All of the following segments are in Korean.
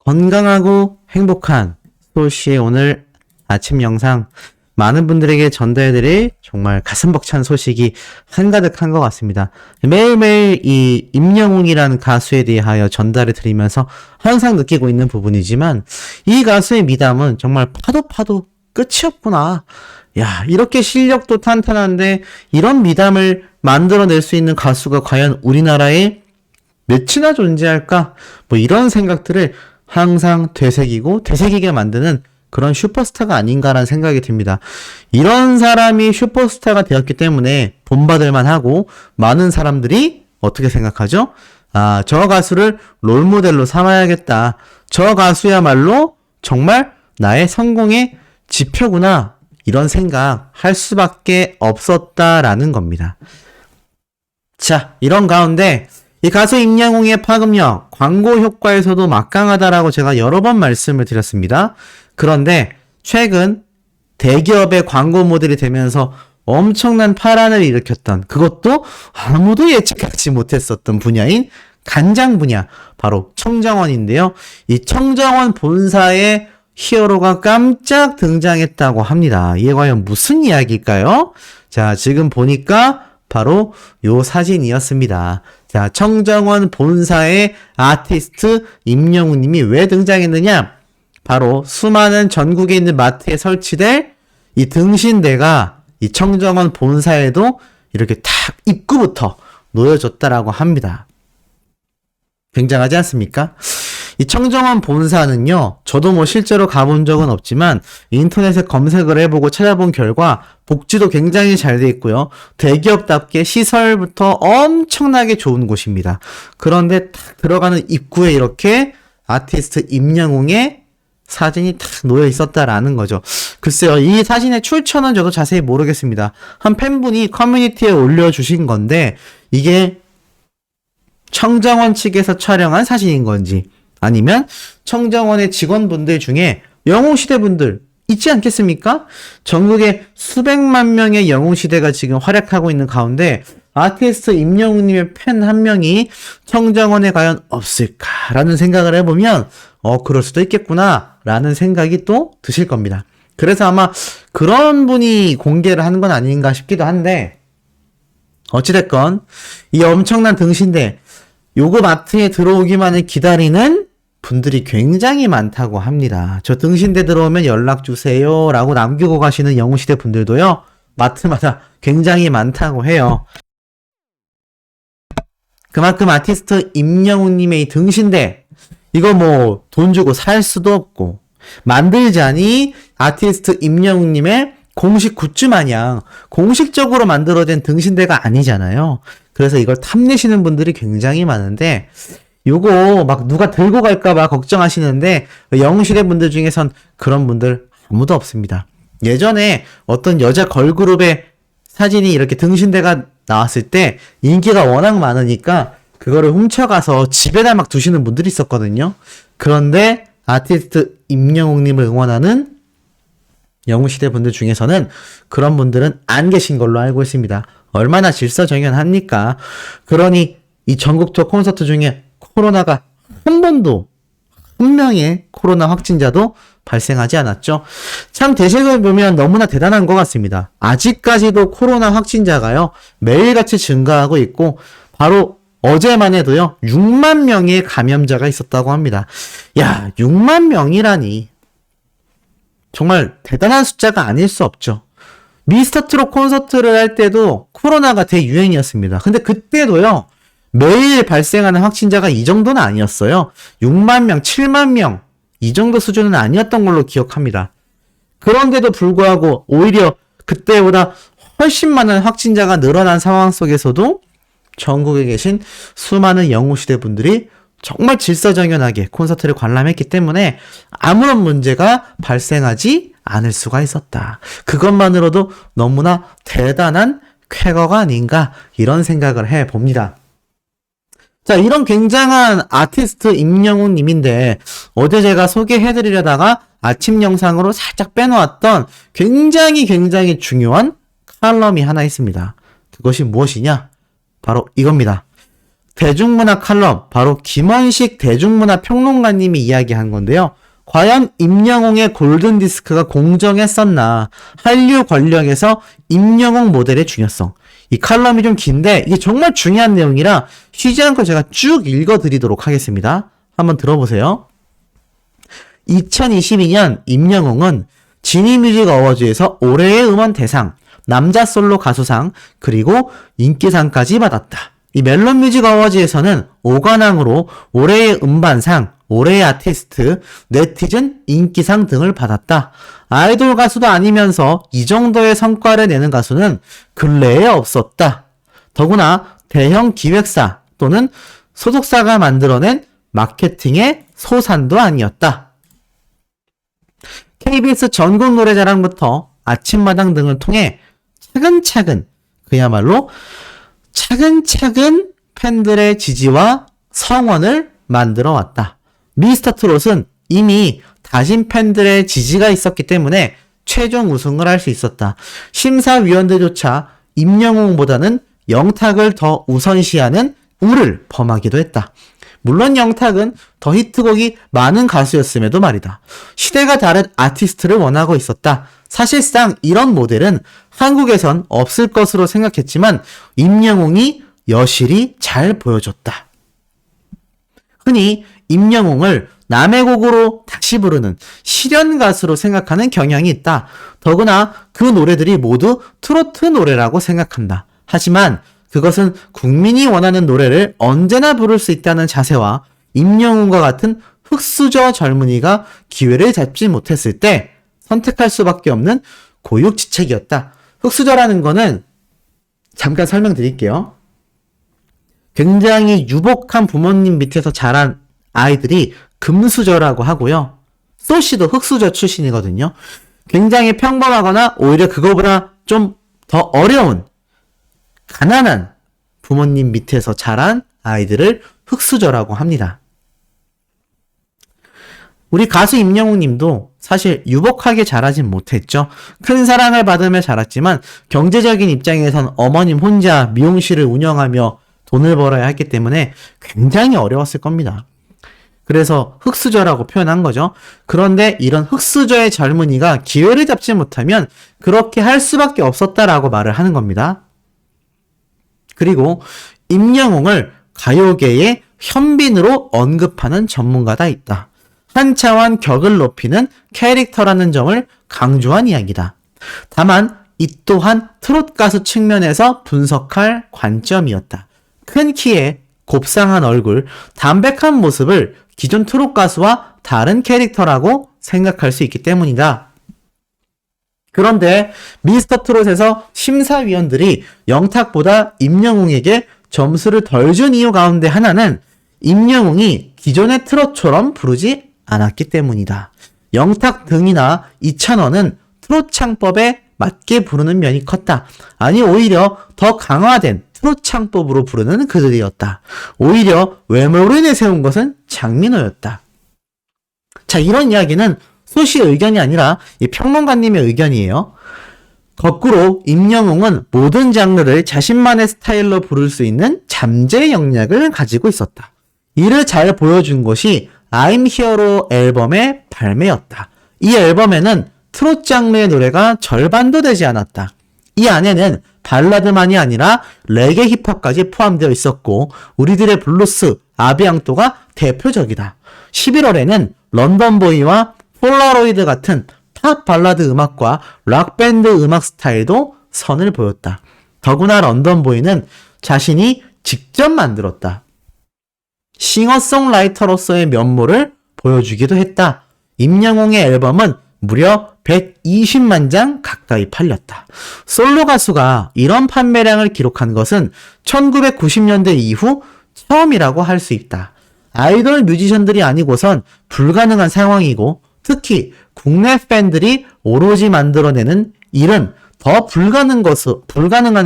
건강하고 행복한 소시의 오늘 아침 영상 많은 분들에게 전달해드릴 정말 가슴 벅찬 소식이 한가득한 것 같습니다. 매일매일 이 임영웅이라는 가수에 대하여 전달해 드리면서 항상 느끼고 있는 부분이지만 이 가수의 미담은 정말 파도 끝이 없구나. 야, 이렇게 실력도 탄탄한데 이런 미담을 만들어낼 수 있는 가수가 과연 우리나라에 몇이나 존재할까? 뭐 이런 생각들을 항상 되새기게 만드는 그런 슈퍼스타가 아닌가라는 생각이 듭니다. 이런 사람이 슈퍼스타가 되었기 때문에 본받을만 하고 많은 사람들이 어떻게 생각하죠? 아, 저 가수를 롤모델로 삼아야겠다. 저 가수야말로 정말 나의 성공의 지표구나. 이런 생각 할 수밖에 없었다라는 겁니다. 자, 이런 가운데 이 가수 임영웅의 파급력, 광고 효과에서도 막강하다라고 제가 여러 번 말씀을 드렸습니다. 그런데 최근 대기업의 광고 모델이 되면서 엄청난 파란을 일으켰던 그것도 아무도 예측하지 못했었던 분야인 간장 분야, 바로 청정원인데요. 이 청정원 본사의 히어로가 깜짝 등장했다고 합니다. 이게 과연 무슨 이야기일까요? 자, 지금 보니까 바로 요 사진이었습니다. 자, 청정원 본사의 아티스트 임영웅 님이 왜 등장했느냐? 바로 수많은 전국에 있는 마트에 설치될 이 등신대가 이 청정원 본사에도 이렇게 탁 입구부터 놓여졌다라고 합니다. 굉장하지 않습니까? 이 청정원 본사는요, 저도 뭐 실제로 가본 적은 없지만 인터넷에 검색을 해보고 찾아본 결과 복지도 굉장히 잘 돼 있고요. 대기업답게 시설부터 엄청나게 좋은 곳입니다. 그런데 딱 들어가는 입구에 이렇게 아티스트 임영웅의 사진이 탁 놓여 있었다라는 거죠. 글쎄요, 이 사진의 출처는 저도 자세히 모르겠습니다. 한 팬분이 커뮤니티에 올려주신 건데 이게 청정원 측에서 촬영한 사진인 건지 아니면 청정원의 직원분들 중에 영웅시대 분들 있지 않겠습니까? 전국에 수백만 명의 영웅시대가 지금 활약하고 있는 가운데 아티스트 임영웅님의 팬 한 명이 청정원에 과연 없을까라는 생각을 해보면 그럴 수도 있겠구나 라는 생각이 또 드실 겁니다. 그래서 아마 그런 분이 공개를 하는 건 아닌가 싶기도 한데 어찌됐건 이 엄청난 등신대 요거 마트에 들어오기만을 기다리는 분들이 굉장히 많다고 합니다. 저 등신대 들어오면 연락주세요 라고 남기고 가시는 영웅시대 분들도요, 마트마다 굉장히 많다고 해요. 그만큼 아티스트 임영웅님의 이 등신대, 이거 뭐 돈 주고 살 수도 없고, 만들자니 아티스트 임영웅님의 공식 굿즈 마냥 공식적으로 만들어진 등신대가 아니잖아요. 그래서 이걸 탐내시는 분들이 굉장히 많은데 요거 막 누가 들고 갈까봐 걱정하시는데 영웅시대 분들 중에선 그런 분들 아무도 없습니다. 예전에 어떤 여자 걸그룹의 사진이 이렇게 등신대가 나왔을 때 인기가 워낙 많으니까 그거를 훔쳐가서 집에다 막 두시는 분들이 있었거든요. 그런데 아티스트 임영웅님을 응원하는 영웅시대 분들 중에서는 그런 분들은 안 계신 걸로 알고 있습니다. 얼마나 질서정연합니까? 그러니 이 전국 투어 콘서트 중에 코로나가 한 번도 한 명의 코로나 확진자도 발생하지 않았죠. 참 대책을 보면 너무나 대단한 것 같습니다. 아직까지도 코로나 확진자가요, 매일같이 증가하고 있고 바로 어제만 해도요 6만 명의 감염자가 있었다고 합니다. 야, 6만 명이라니 정말 대단한 숫자가 아닐 수 없죠. 미스터트롯 콘서트를 할 때도 코로나가 대유행이었습니다. 근데 그때도요 매일 발생하는 확진자가 이 정도는 아니었어요. 6만 명, 7만 명 이 정도 수준은 아니었던 걸로 기억합니다. 그런데도 불구하고 오히려 그때보다 훨씬 많은 확진자가 늘어난 상황 속에서도 전국에 계신 수많은 영웅시대 분들이 정말 질서정연하게 콘서트를 관람했기 때문에 아무런 문제가 발생하지 않을 수가 있었다. 그것만으로도 너무나 대단한 쾌거가 아닌가 이런 생각을 해봅니다. 자, 이런 굉장한 아티스트 임영웅 님인데 어제 제가 소개해드리려다가 아침 영상으로 살짝 빼놓았던 굉장히 중요한 칼럼이 하나 있습니다. 그것이 무엇이냐? 바로 이겁니다. 대중문화 칼럼, 바로 김원식 대중문화평론가님이 이야기한 건데요. 과연 임영웅의 골든디스크가 공정했었나? 한류 권력에서 임영웅 모델의 중요성. 이 칼럼이 좀 긴데 이게 정말 중요한 내용이라 쉬지 않고 제가 쭉 읽어드리도록 하겠습니다. 한번 들어보세요. 2022년 임영웅은 지니뮤직 어워즈에서 올해의 음원 대상, 남자 솔로 가수상, 그리고 인기상까지 받았다. 이 멜론뮤직 어워즈에서는 5관왕으로 올해의 음반상, 올해의 아티스트, 네티즌 인기상 등을 받았다. 아이돌 가수도 아니면서 이 정도의 성과를 내는 가수는 근래에 없었다. 더구나 대형 기획사 또는 소속사가 만들어낸 마케팅의 소산도 아니었다. KBS 전국 노래자랑부터 아침마당 등을 통해 차근차근, 그야말로 차근차근 팬들의 지지와 성원을 만들어 왔다. 미스터트롯은 이미 다신 팬들의 지지가 있었기 때문에 최종 우승을 할 수 있었다. 심사위원들조차 임영웅보다는 영탁을 더 우선시하는 우를 범하기도 했다. 물론 영탁은 더 히트곡이 많은 가수였음에도 말이다. 시대가 다른 아티스트를 원하고 있었다. 사실상 이런 모델은 한국에선 없을 것으로 생각했지만 임영웅이 여실히 잘 보여줬다. 흔히 임영웅을 남의 곡으로 다시 부르는 실연 가수로 생각하는 경향이 있다. 더구나 그 노래들이 모두 트로트 노래라고 생각한다. 하지만 그것은 국민이 원하는 노래를 언제나 부를 수 있다는 자세와 임영웅과 같은 흙수저 젊은이가 기회를 잡지 못했을 때 선택할 수밖에 없는 고육지책이었다. 흙수저라는 거는 잠깐 설명드릴게요. 굉장히 유복한 부모님 밑에서 자란 아이들이 금수저라고 하고요. 소씨도 흙수저 출신이거든요. 굉장히 평범하거나 오히려 그거보다 좀 더 어려운 가난한 부모님 밑에서 자란 아이들을 흙수저라고 합니다. 우리 가수 임영웅 님도 사실 유복하게 자라진 못했죠. 큰 사랑을 받으며 자랐지만 경제적인 입장에선 어머님 혼자 미용실을 운영하며 돈을 벌어야 했기 때문에 굉장히 어려웠을 겁니다. 그래서 흙수저라고 표현한 거죠. 그런데 이런 흙수저의 젊은이가 기회를 잡지 못하면 그렇게 할 수밖에 없었다라고 말을 하는 겁니다. 그리고 임영웅을 가요계의 현빈으로 언급하는 전문가가 있다. 한 차원 격을 높이는 캐릭터라는 점을 강조한 이야기다. 다만 이 또한 트롯 가수 측면에서 분석할 관점이었다. 큰 키에 곱상한 얼굴, 담백한 모습을 기존 트롯 가수와 다른 캐릭터라고 생각할 수 있기 때문이다. 그런데 미스터 트롯에서 심사위원들이 영탁보다 임영웅에게 점수를 덜 준 이유 가운데 하나는 임영웅이 기존의 트롯처럼 부르지 않았기 때문이다. 영탁 등이나 이찬원은 트롯 창법에 맞게 부르는 면이 컸다. 아니 오히려 더 강화된 트롯 창법으로 부르는 그들이었다. 오히려 외모를 내세운 것은 장민호였다. 자, 이런 이야기는 소씨의 의견이 아니라 이 평론가님의 의견이에요. 거꾸로 임영웅은 모든 장르를 자신만의 스타일로 부를 수 있는 잠재 역량을 가지고 있었다. 이를 잘 보여준 것이 I'm Here로 앨범의 발매였다. 이 앨범에는 트롯 장르의 노래가 절반도 되지 않았다. 이 안에는 발라드만이 아니라 레게 힙합까지 포함되어 있었고 우리들의 블루스, 아비앙토가 대표적이다. 11월에는 런던보이와 폴라로이드 같은 팝 발라드 음악과 락밴드 음악 스타일도 선을 보였다. 더구나 런던보이는 자신이 직접 만들었다. 싱어송라이터로서의 면모를 보여주기도 했다. 임영웅의 앨범은 무려 120만 장 가까이 팔렸다. 솔로 가수가 이런 판매량을 기록한 것은 1990년대 이후 처음이라고 할 수 있다. 아이돌 뮤지션들이 아니고선 불가능한 상황이고 특히 국내 팬들이 오로지 만들어내는 일은 더 불가능한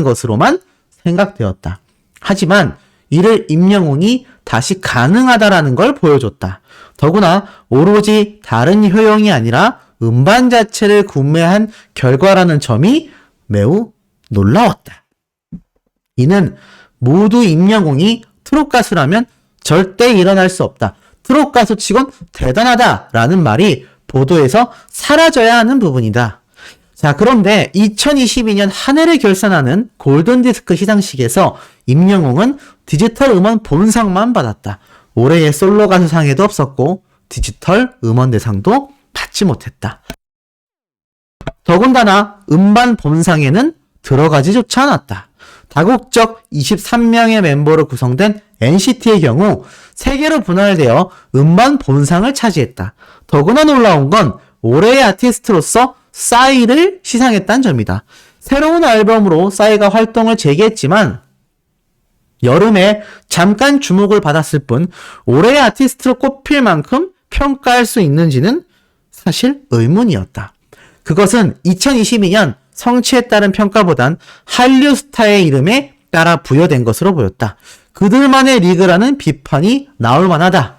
것으로만 생각되었다. 하지만 이를 임영웅이 다시 가능하다라는 걸 보여줬다. 더구나 오로지 다른 효용이 아니라 음반 자체를 구매한 결과라는 점이 매우 놀라웠다. 이는 모두 임영웅이 트롯 가수라면 절대 일어날 수 없다. 트롯 가수 치곤 대단하다라는 말이 보도에서 사라져야 하는 부분이다. 자, 그런데 2022년 한 해를 결산하는 골든디스크 시상식에서 임영웅은 디지털 음원 본상만 받았다. 올해의 솔로 가수 상에도 없었고 디지털 음원 대상도 받지 못했다. 더군다나 음반 본상에는 들어가지조차 않았다. 다국적 23명의 멤버로 구성된 NCT의 경우 3개로 분할되어 음반 본상을 차지했다. 더구나 놀라운 건 올해의 아티스트로서 싸이를 시상했다는 점이다. 새로운 앨범으로 싸이가 활동을 재개했지만 여름에 잠깐 주목을 받았을 뿐 올해의 아티스트로 꼽힐 만큼 평가할 수 있는지는 사실 의문이었다. 그것은 2022년 성취에 따른 평가보단 한류 스타의 이름에 따라 부여된 것으로 보였다. 그들만의 리그라는 비판이 나올 만하다.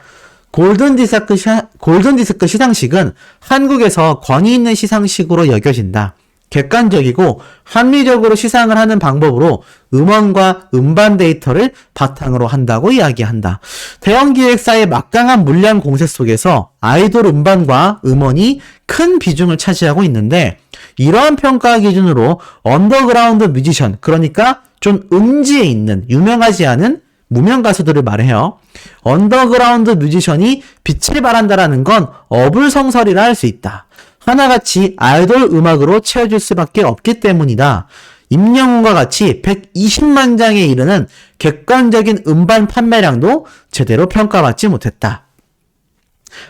골든디스크 시상식은 한국에서 권위 있는 시상식으로 여겨진다. 객관적이고 합리적으로 시상을 하는 방법으로 음원과 음반 데이터를 바탕으로 한다고 이야기한다. 대형 기획사의 막강한 물량 공세 속에서 아이돌 음반과 음원이 큰 비중을 차지하고 있는데 이러한 평가 기준으로 언더그라운드 뮤지션, 그러니까 좀 음지에 있는 유명하지 않은 무명 가수들을 말해요. 언더그라운드 뮤지션이 빛을 발한다라는 건 어불성설이라 할 수 있다. 하나같이 아이돌 음악으로 채워질 수밖에 없기 때문이다. 임영웅과 같이 120만 장에 이르는 객관적인 음반 판매량도 제대로 평가받지 못했다.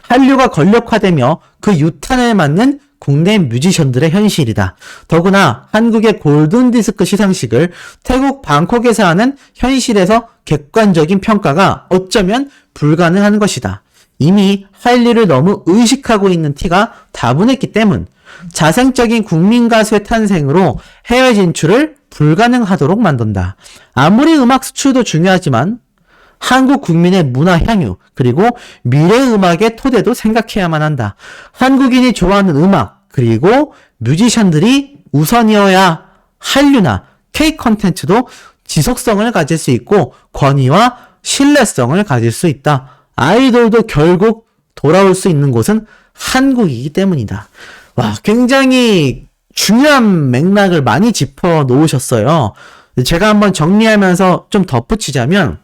한류가 권력화되며 그 유탄을 맞는 국내 뮤지션들의 현실이다. 더구나 한국의 골든디스크 시상식을 태국 방콕에서 하는 현실에서 객관적인 평가가 어쩌면 불가능한 것이다. 이미 한류를 너무 의식하고 있는 티가 다분했기 때문 자생적인 국민 가수의 탄생으로 해외 진출을 불가능하도록 만든다. 아무리 음악 수출도 중요하지만 한국 국민의 문화 향유 그리고 미래 음악의 토대도 생각해야만 한다. 한국인이 좋아하는 음악 그리고 뮤지션들이 우선이어야 한류나 K 콘텐츠도 지속성을 가질 수 있고 권위와 신뢰성을 가질 수 있다. 아이돌도 결국 돌아올 수 있는 곳은 한국이기 때문이다. 와, 굉장히 중요한 맥락을 많이 짚어 놓으셨어요. 제가 한번 정리하면서 좀 덧붙이자면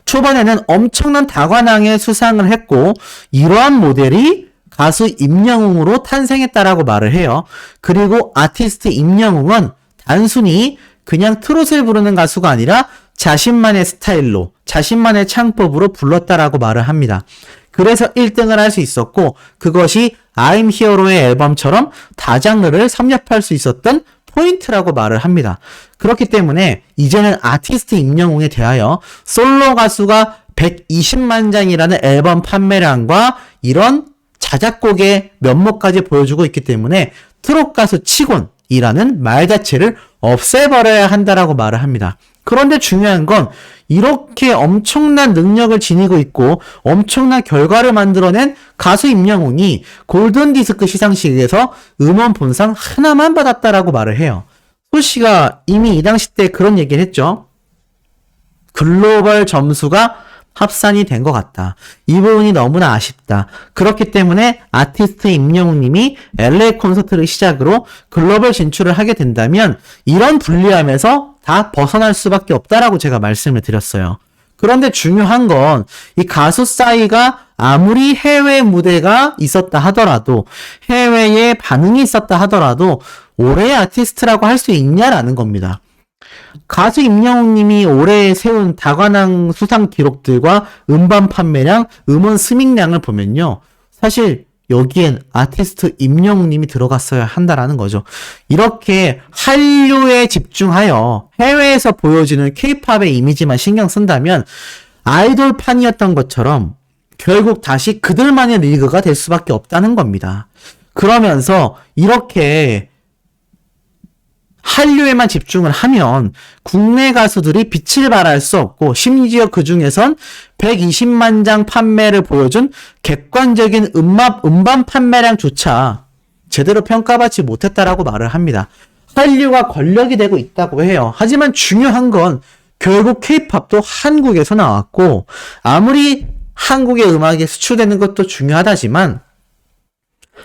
초반에는 엄청난 다관왕의 수상을 했고 이러한 모델이 가수 임영웅으로 탄생했다라고 말을 해요. 그리고 아티스트 임영웅은 단순히 그냥 트롯을 부르는 가수가 아니라 자신만의 스타일로 자신만의 창법으로 불렀다라고 말을 합니다. 그래서 1등을 할 수 있었고 그것이 I'm Hero의 앨범처럼 다장르를 섭렵할 수 있었던 포인트라고 말을 합니다. 그렇기 때문에 이제는 아티스트 임영웅에 대하여 솔로 가수가 120만 장이라는 앨범 판매량과 이런 자작곡의 면모까지 보여주고 있기 때문에 트롯 가수 치곤이라는 말 자체를 없애버려야 한다라고 말을 합니다. 그런데 중요한 건 이렇게 엄청난 능력을 지니고 있고 엄청난 결과를 만들어낸 가수 임영웅이 골든디스크 시상식에서 음원 본상 하나만 받았다라고 말을 해요. 소씨가 이미 이 당시 때 그런 얘기를 했죠. 글로벌 점수가 합산이 된 것 같다. 이 부분이 너무나 아쉽다. 그렇기 때문에 아티스트 임영웅님이 LA 콘서트를 시작으로 글로벌 진출을 하게 된다면 이런 불리함에서 다 벗어날 수밖에 없다라고 제가 말씀을 드렸어요. 그런데 중요한 건 이 가수 싸이가 아무리 해외 무대가 있었다 하더라도 해외에 반응이 있었다 하더라도 올해의 아티스트라고 할 수 있냐라는 겁니다. 가수 임영웅님이 올해 세운 다관왕 수상 기록들과 음반 판매량, 음원 스밍량을 보면요. 사실 여기엔 아티스트 임영웅님이 들어갔어야 한다라는 거죠. 이렇게 한류에 집중하여 해외에서 보여지는 K-팝의 이미지만 신경 쓴다면 아이돌판이었던 것처럼 결국 다시 그들만의 리그가 될 수밖에 없다는 겁니다. 그러면서 이렇게 한류에만 집중을 하면 국내 가수들이 빛을 발할 수 없고 심지어 그 중에선 120만 장 판매를 보여준 객관적인 음반 판매량조차 제대로 평가받지 못했다라고 말을 합니다. 한류가 권력이 되고 있다고 해요. 하지만 중요한 건 결국 K-팝도 한국에서 나왔고, 아무리 한국의 음악에 수출되는 것도 중요하다지만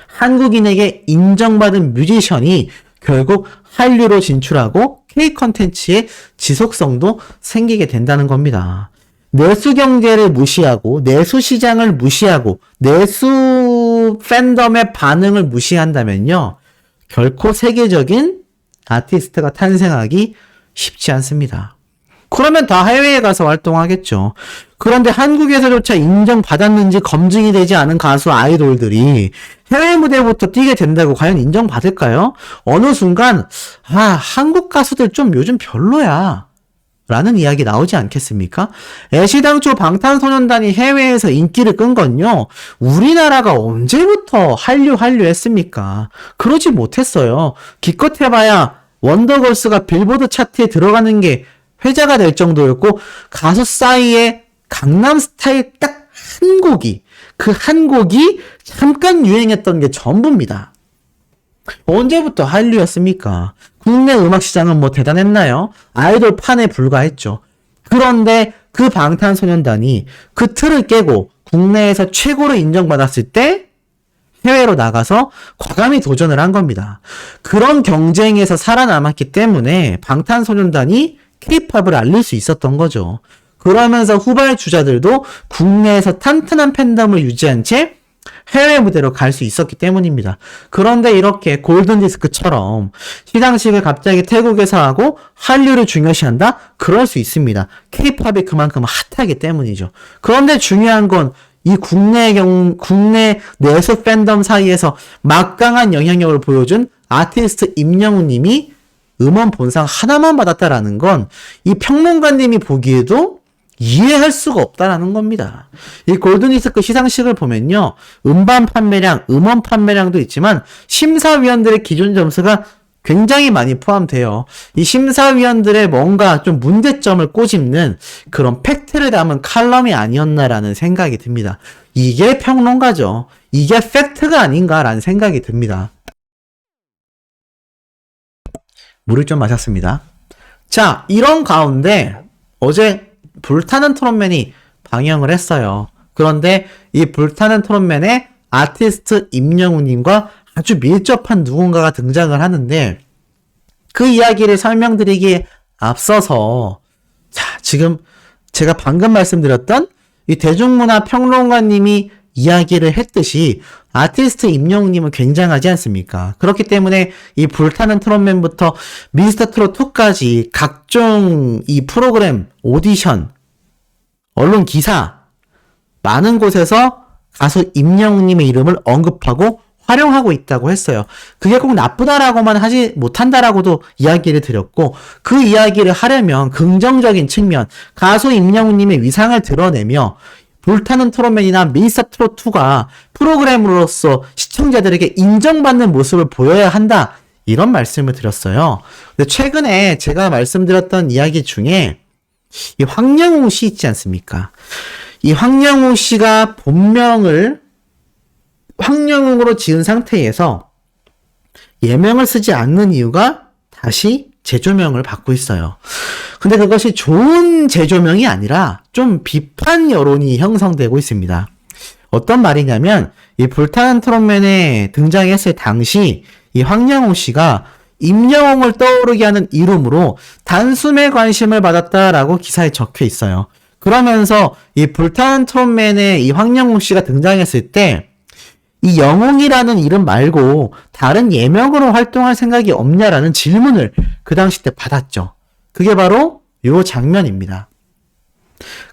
한국인에게 인정받은 뮤지션이 결국 한류로 진출하고 K 컨텐츠의 지속성도 생기게 된다는 겁니다. 내수 경제를 무시하고 내수 시장을 무시하고 내수 팬덤의 반응을 무시한다면요. 결코 세계적인 아티스트가 탄생하기 쉽지 않습니다. 그러면 다 해외에 가서 활동하겠죠. 그런데 한국에서조차 인정받았는지 검증이 되지 않은 가수 아이돌들이 해외 무대부터 뛰게 된다고 과연 인정받을까요? 어느 순간 한국 가수들 좀 요즘 별로야 라는 이야기 나오지 않겠습니까? 애시당초 방탄소년단이 해외에서 인기를 끈 건요, 우리나라가 언제부터 한류 했습니까? 그러지 못했어요. 기껏 해봐야 원더걸스가 빌보드 차트에 들어가는 게 회자가 될 정도였고, 가수 싸이의 강남스타일 딱 한 곡이, 그 한 곡이 잠깐 유행했던 게 전부입니다. 언제부터 한류였습니까? 국내 음악 시장은 뭐 대단했나요? 아이돌 판에 불과했죠. 그런데 그 방탄소년단이 그 틀을 깨고 국내에서 최고로 인정받았을 때 해외로 나가서 과감히 도전을 한 겁니다. 그런 경쟁에서 살아남았기 때문에 방탄소년단이 K-팝을 알릴 수 있었던 거죠. 그러면서 후발주자들도 국내에서 탄탄한 팬덤을 유지한 채 해외 무대로 갈 수 있었기 때문입니다. 그런데 이렇게 골든디스크처럼 시상식을 갑자기 태국에서 하고 한류를 중요시한다? 그럴 수 있습니다. K-팝이 그만큼 핫하기 때문이죠. 그런데 중요한 건 이 국내 내수 팬덤 사이에서 막강한 영향력을 보여준 아티스트 임영웅 님이 음원 본상 하나만 받았다라는 건 이 평론가님이 보기에도 이해할 수가 없다라는 겁니다. 이 골든디스크 시상식을 보면요, 음반 판매량, 음원 판매량도 있지만 심사위원들의 기준 점수가 굉장히 많이 포함돼요. 이 심사위원들의 뭔가 좀 문제점을 꼬집는 그런 팩트를 담은 칼럼이 아니었나라는 생각이 듭니다. 이게 평론가죠. 이게 팩트가 아닌가라는 생각이 듭니다. 물을 좀 마셨습니다. 자, 이런 가운데 어제 불타는 트롯맨이 방영을 했어요. 그런데 이 불타는 트롯맨에 아티스트 임영웅님과 아주 밀접한 누군가가 등장을 하는데, 그 이야기를 설명드리기에 앞서서, 자, 지금 제가 방금 말씀드렸던 이 대중문화 평론가님이 이야기를 했듯이 아티스트 임영웅님은 굉장하지 않습니까? 그렇기 때문에 이 불타는 트롯맨부터 미스터 트롯 2까지 각종 이 프로그램, 오디션, 언론 기사, 많은 곳에서 가수 임영웅님의 이름을 언급하고 활용하고 있다고 했어요. 그게 꼭 나쁘다라고만 하지 못한다라고도 이야기를 드렸고, 그 이야기를 하려면 긍정적인 측면, 가수 임영웅님의 위상을 드러내며 불타는 트롯맨이나 미스터 트롯 2가 프로그램으로서 시청자들에게 인정받는 모습을 보여야 한다, 이런 말씀을 드렸어요. 근데 최근에 제가 말씀드렸던 이야기 중에 이 황영웅 씨 있지 않습니까? 이 황영웅 씨가 본명을 황영웅으로 지은 상태에서 예명을 쓰지 않는 이유가 다시 재조명을 받고 있어요. 근데 그것이 좋은 재조명이 아니라 좀 비판 여론이 형성되고 있습니다. 어떤 말이냐면, 이 불타는 트롯맨에 등장했을 당시 이 황영웅 씨가 임영웅을 떠오르게 하는 이름으로 단숨에 관심을 받았다라고 기사에 적혀 있어요. 그러면서 이 불타는 트롯맨에 이 황영웅 씨가 등장했을 때 이 영웅이라는 이름 말고 다른 예명으로 활동할 생각이 없냐라는 질문을 그 당시 때 받았죠. 그게 바로 요 장면입니다.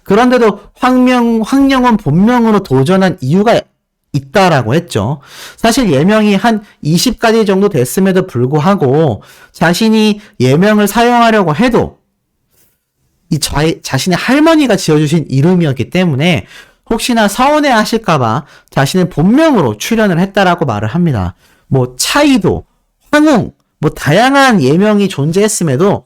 그런데도 황영웅 본명으로 도전한 이유가 있다라고 했죠. 사실 예명이 한 20가지 정도 됐음에도 불구하고 자신이 예명을 사용하려고 해도 이 자신의 할머니가 지어주신 이름이었기 때문에 혹시나 서운해 하실까봐 자신의 본명으로 출연을 했다라고 말을 합니다. 뭐 차이도, 황웅, 뭐 다양한 예명이 존재했음에도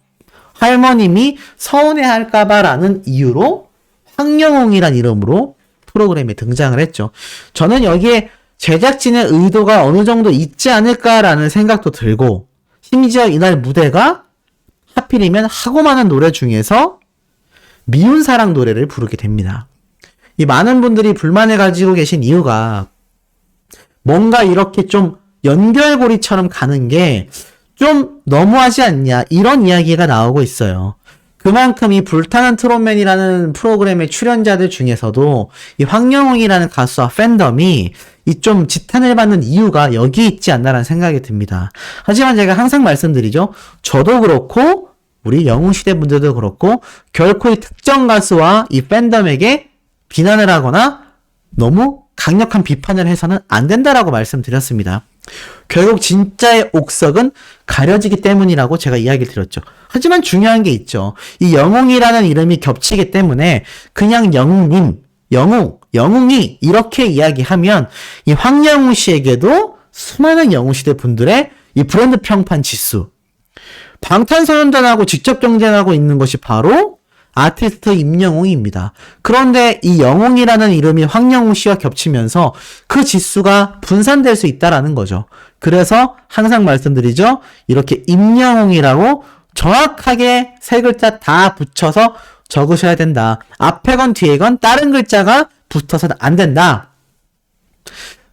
할머님이 서운해 할까봐라는 이유로 황영웅이란 이름으로 프로그램에 등장을 했죠. 저는 여기에 제작진의 의도가 어느 정도 있지 않을까라는 생각도 들고, 심지어 이날 무대가 하필이면 하고 많은 노래 중에서 미운 사랑 노래를 부르게 됩니다. 이 많은 분들이 불만을 가지고 계신 이유가 뭔가 이렇게 좀 연결고리처럼 가는 게 좀 너무하지 않냐 이런 이야기가 나오고 있어요. 그만큼 이 불타는 트롯맨이라는 프로그램의 출연자들 중에서도 이 황영웅이라는 가수와 팬덤이 이 좀 지탄을 받는 이유가 여기 있지 않나라는 생각이 듭니다. 하지만 제가 항상 말씀드리죠. 저도 그렇고 우리 영웅시대 분들도 그렇고 결코 이 특정 가수와 이 팬덤에게 비난을 하거나 너무 강력한 비판을 해서는 안 된다라고 말씀드렸습니다. 결국 진짜의 옥석은 가려지기 때문이라고 제가 이야기를 드렸죠. 하지만 중요한 게 있죠. 이 영웅이라는 이름이 겹치기 때문에 그냥 영웅님, 영웅이 이렇게 이야기하면 이 황영웅 씨에게도 수많은 영웅시대 분들의 이 브랜드 평판 지수, 방탄소년단하고 직접 경쟁하고 있는 것이 바로 아티스트 임영웅입니다. 그런데 이 영웅이라는 이름이 황영웅 씨와 겹치면서 그 지수가 분산될 수 있다라는 거죠. 그래서 항상 말씀드리죠. 이렇게 임영웅이라고 정확하게 세 글자 다 붙여서 적으셔야 된다. 앞에 건 뒤에 건 다른 글자가 붙어서는 안 된다.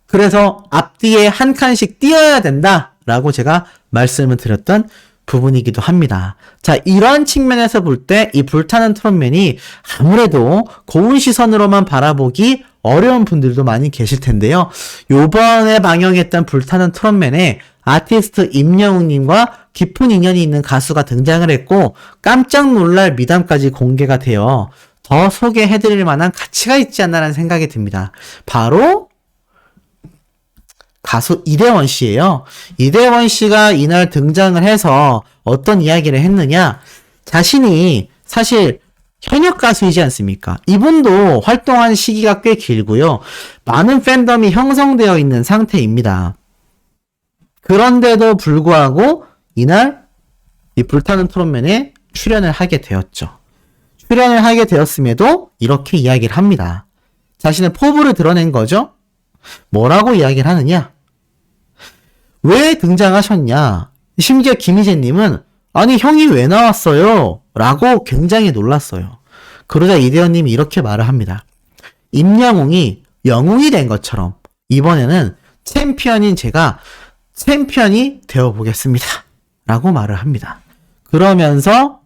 그래서 앞뒤에 한 칸씩 띄어야 된다라고 제가 말씀을 드렸던 부분이기도 합니다. 자, 이러한 측면에서 볼 때 이 불타는 트롯맨이 아무래도 고운 시선으로만 바라보기 어려운 분들도 많이 계실 텐데요. 요번에 방영했던 불타는 트롯맨에 아티스트 임영웅님과 깊은 인연이 있는 가수가 등장을 했고 깜짝 놀랄 미담까지 공개가 되어 더 소개해드릴 만한 가치가 있지 않나라는 생각이 듭니다. 바로 가수 이대원 씨예요. 이대원 씨가 이날 등장을 해서 어떤 이야기를 했느냐? 자신이 사실 현역 가수이지 않습니까? 이분도 활동한 시기가 꽤 길고요. 많은 팬덤이 형성되어 있는 상태입니다. 그런데도 불구하고 이날 이 불타는 트롯맨에 출연을 하게 되었죠. 출연을 하게 되었음에도 이렇게 이야기를 합니다. 자신의 포부를 드러낸 거죠. 뭐라고 이야기를 하느냐? 왜 등장하셨냐? 심지어 김희재님은 아니 형이 왜 나왔어요? 라고 굉장히 놀랐어요. 그러자 이대현님이 이렇게 말을 합니다. 임영웅이 영웅이 된 것처럼 이번에는 챔피언인 제가 챔피언이 되어보겠습니다. 라고 말을 합니다. 그러면서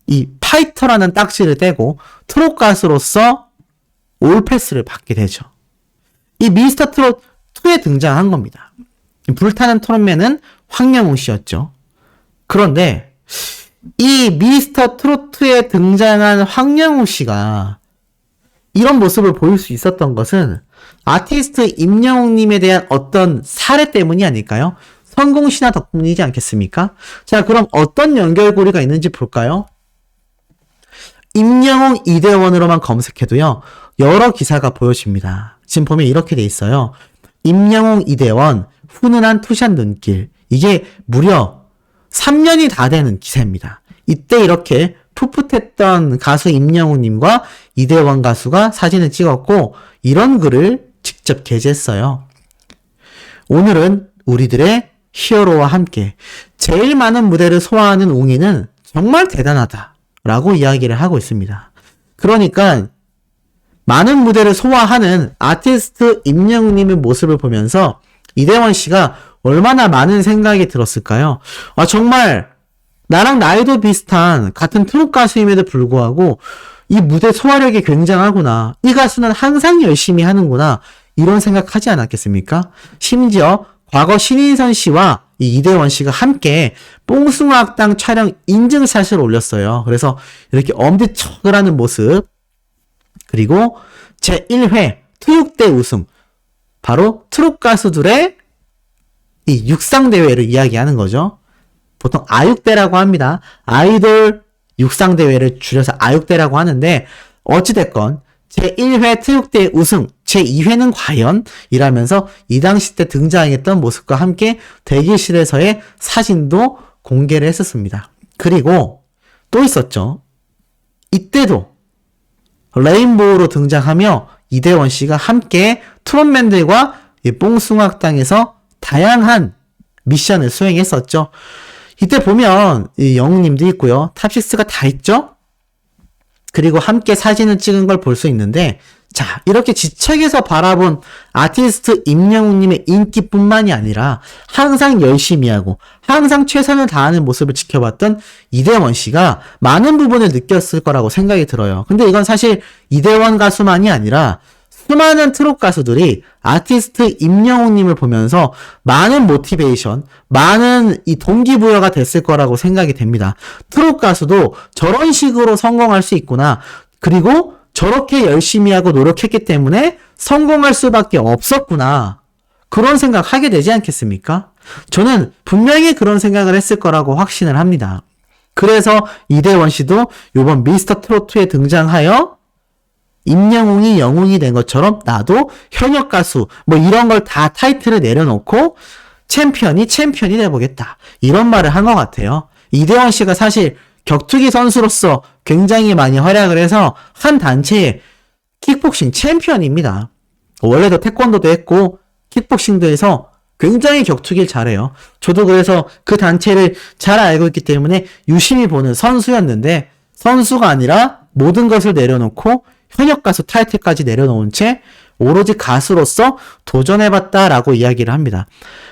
이 파이터라는 딱지를 떼고 트롯 가수로서 올패스를 받게 되죠. 이 미스터 트롯 2에 등장한 겁니다. 불타는 트롯맨은 황영웅 씨였죠. 그런데 이 미스터 트로트에 등장한 황영웅 씨가 이런 모습을 보일 수 있었던 것은 아티스트 임영웅님에 대한 어떤 사례 때문이 아닐까요? 성공 신화 덕분이지 않겠습니까? 자, 그럼 어떤 연결고리가 있는지 볼까요? 임영웅 이대원으로만 검색해도요, 여러 기사가 보여집니다. 지금 보면 이렇게 돼 있어요. 임영웅 이대원, 훈훈한 투샷 눈길. 이게 무려 3년이 다 되는 기사입니다. 이때 이렇게 풋풋했던 가수 임영웅님과 이대원 가수가 사진을 찍었고, 이런 글을 직접 게재했어요. 오늘은 우리들의 히어로와 함께 제일 많은 무대를 소화하는 웅이는 정말 대단하다 라고 이야기를 하고 있습니다. 그러니까 많은 무대를 소화하는 아티스트 임영웅님의 모습을 보면서 이대원 씨가 얼마나 많은 생각이 들었을까요? 아, 정말 나랑 나이도 비슷한 같은 트롯 가수임에도 불구하고 이 무대 소화력이 굉장하구나. 이 가수는 항상 열심히 하는구나. 이런 생각하지 않았겠습니까? 심지어 과거 신인선 씨와 이 이대원 씨가 함께 뽕숭아학당 촬영 인증샷을 올렸어요. 그래서 이렇게 엄지척을 하는 모습. 그리고 제1회 트육대 우승. 바로 트롯 가수들의 이 육상대회를 이야기하는 거죠. 보통 아육대라고 합니다. 아이돌 육상대회를 줄여서 아육대라고 하는데 어찌됐건 제1회 트육대 우승, 제2회는 과연? 이라면서 이 당시 때 등장했던 모습과 함께 대기실에서의 사진도 공개를 했었습니다. 그리고 또 있었죠. 이때도 레인보우로 등장하며 이대원 씨가 함께 트롯맨들과 이 뽕숭아학당에서 다양한 미션을 수행했었죠. 이때 보면 이 영웅님도 있고요. 탑식스가 다 있죠? 그리고 함께 사진을 찍은 걸 볼 수 있는데, 자, 이렇게 지책에서 바라본 아티스트 임영웅님의 인기뿐만이 아니라 항상 열심히 하고 항상 최선을 다하는 모습을 지켜봤던 이대원 씨가 많은 부분을 느꼈을 거라고 생각이 들어요. 근데 이건 사실 이대원 가수만이 아니라 수많은 트롯 가수들이 아티스트 임영웅님을 보면서 많은 모티베이션, 많은 이 동기부여가 됐을 거라고 생각이 됩니다. 트롯 가수도 저런 식으로 성공할 수 있구나. 그리고 저렇게 열심히 하고 노력했기 때문에 성공할 수밖에 없었구나. 그런 생각 하게 되지 않겠습니까? 저는 분명히 그런 생각을 했을 거라고 확신을 합니다. 그래서 이대원 씨도 이번 미스터 트롯2에 등장하여 임영웅이 영웅이 된 것처럼 나도 현역 가수 뭐 이런 걸 다 타이틀을 내려놓고 챔피언이 돼보겠다. 이런 말을 한 것 같아요. 이대원 씨가 사실 격투기 선수로서 굉장히 많이 활약을 해서 한 단체의 킥복싱 챔피언입니다. 원래도 태권도도 했고 킥복싱도 해서 굉장히 격투기를 잘해요. 저도 그래서 그 단체를 잘 알고 있기 때문에 유심히 보는 선수였는데 선수가 아니라 모든 것을 내려놓고 현역 가수 타이틀까지 내려놓은 채 오로지 가수로서 도전해봤다라고 이야기를 합니다.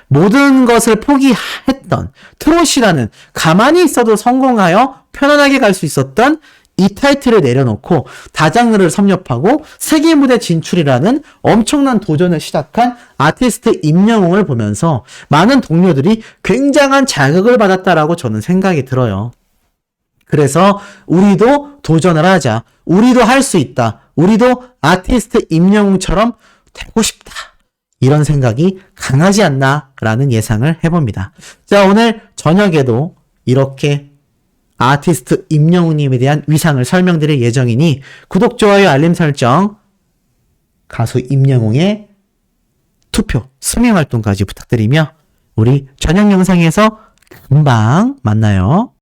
모든 것을 포기했던 트롯이라는 가만히 있어도 성공하여 편안하게 갈 수 있었던 이 타이틀을 내려놓고 다장르를 섭렵하고 세계 무대 진출이라는 엄청난 도전을 시작한 아티스트 임영웅을 보면서 많은 동료들이 굉장한 자극을 받았다라고 저는 생각이 들어요. 그래서 우리도 도전을 하자. 우리도 할 수 있다. 우리도 아티스트 임영웅처럼 되고 싶다. 이런 생각이 강하지 않나라는 예상을 해봅니다. 자, 오늘 저녁에도 이렇게 아티스트 임영웅님에 대한 위상을 설명드릴 예정이니 구독, 좋아요, 알림 설정, 가수 임영웅의 투표, 스밍 활동까지 부탁드리며 우리 저녁 영상에서 금방 만나요.